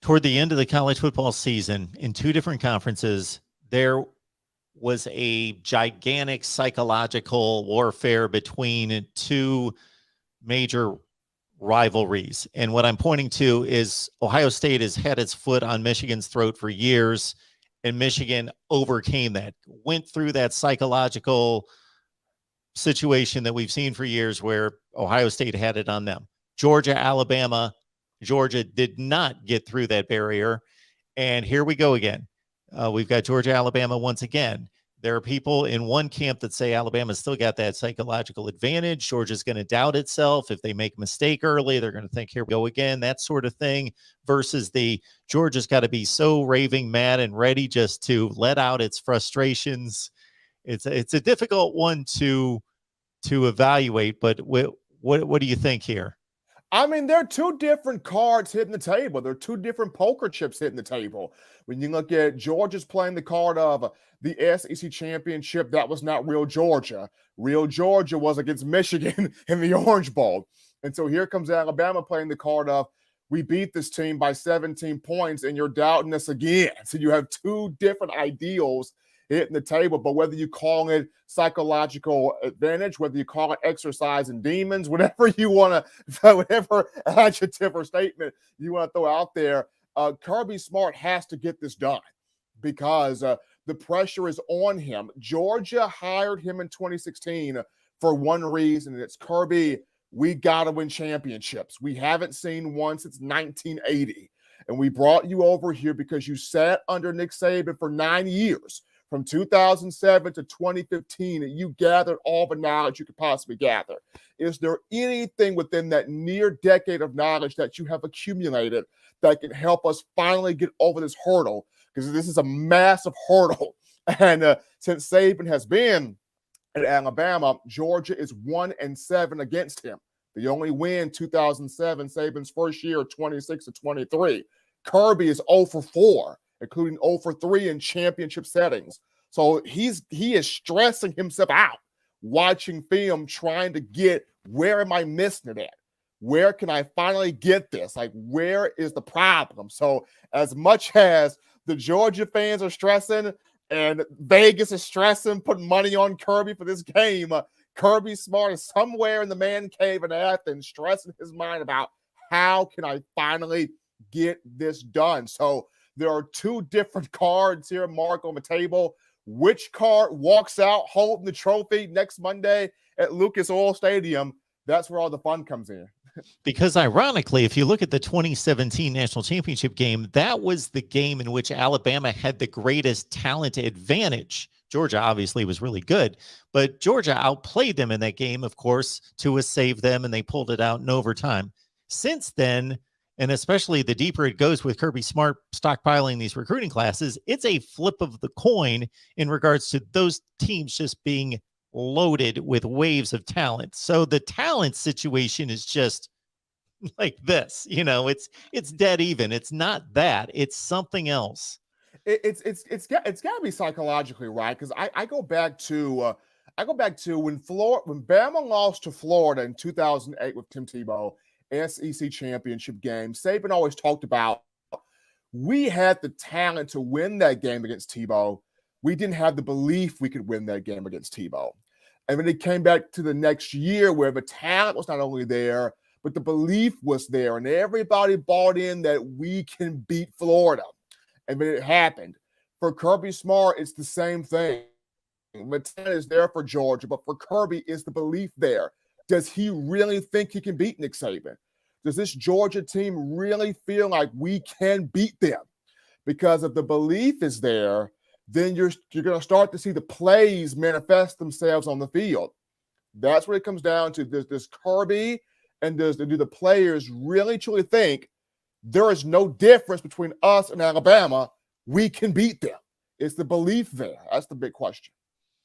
toward the end of the college football season in two different conferences, there was a gigantic psychological warfare between two major rivalries. And what I'm pointing to is Ohio State has had its foot on Michigan's throat for years, and Michigan overcame that, went through that psychological situation that we've seen for years where Ohio State had it on them. Georgia, Alabama, Georgia did not get through that barrier. And here we go again. We've got Georgia, Alabama once again. There are people in one camp that say Alabama's still got that psychological advantage. Georgia's going to doubt itself. If they make a mistake early, they're going to think, here we go again, that sort of thing, versus the Georgia's got to be so raving mad and ready just to let out its frustrations. It's a difficult one to evaluate, but what do you think here? I mean, there are two different cards hitting the table. There are two different poker chips hitting the table. When you look at Georgia's playing the card of the SEC championship, that was not real Georgia. Real Georgia was against Michigan in the Orange Bowl. And so here comes Alabama playing the card of, we beat this team by 17 points and you're doubting us again. So you have two different ideals hitting the table, but whether you call it psychological advantage, whether you call it exercise and demons, whatever you want to, whatever adjective or statement you want to throw out there, Kirby Smart has to get this done because the pressure is on him. Georgia hired him in 2016 for one reason, and it's Kirby, we got to win championships. We haven't seen one since 1980, and we brought you over here because you sat under Nick Saban for 9 years. From 2007 to 2015, and you gathered all the knowledge you could possibly gather. Is there anything within that near decade of knowledge that you have accumulated that can help us finally get over this hurdle? Because this is a massive hurdle. And since Saban has been at Alabama, Georgia is 1-7 against him. The only win 2007, Saban's first year, 26-23. Kirby is 0-4. Including 0-3 in championship settings. So he is stressing himself out, watching film, trying to get, where am I missing it at? Where can I finally get this? Like, where is the problem? So as much as the Georgia fans are stressing and Vegas is stressing, putting money on Kirby for this game, Kirby Smart is somewhere in the man cave in Athens stressing his mind about how can I finally get this done? So there are two different cards here, Mark, on the table. Which card walks out holding the trophy next Monday at Lucas Oil Stadium? That's where all the fun comes in. Because ironically, if you look at the 2017 national championship game, that was the game in which Alabama had the greatest talent advantage. Georgia obviously was really good, but Georgia outplayed them in that game, of course. Tua saved them, and they pulled it out in overtime. Since then, and especially the deeper it goes with Kirby Smart stockpiling these recruiting classes, it's a flip of the coin in regards to those teams just being loaded with waves of talent. So the talent situation is just like this, it's dead even. It's not that, it's something else. It's got to be psychologically right, because I go back to when Bama lost to Florida in 2008 with Tim Tebow. SEC championship game. Saban always talked about, we had the talent to win that game against Tebow. We didn't have the belief we could win that game against Tebow. And when it came back to the next year where the talent was not only there, but the belief was there, and everybody bought in that we can beat Florida. And when it happened, for Kirby Smart, it's the same thing. The talent is there for Georgia, but for Kirby, is the belief there? Does he really think he can beat Nick Saban? Does this Georgia team really feel like we can beat them? Because if the belief is there, then you're going to start to see the plays manifest themselves on the field. That's what it comes down to. Does Kirby and do the players really truly think there is no difference between us and Alabama? We can beat them. It's the belief there. That's the big question.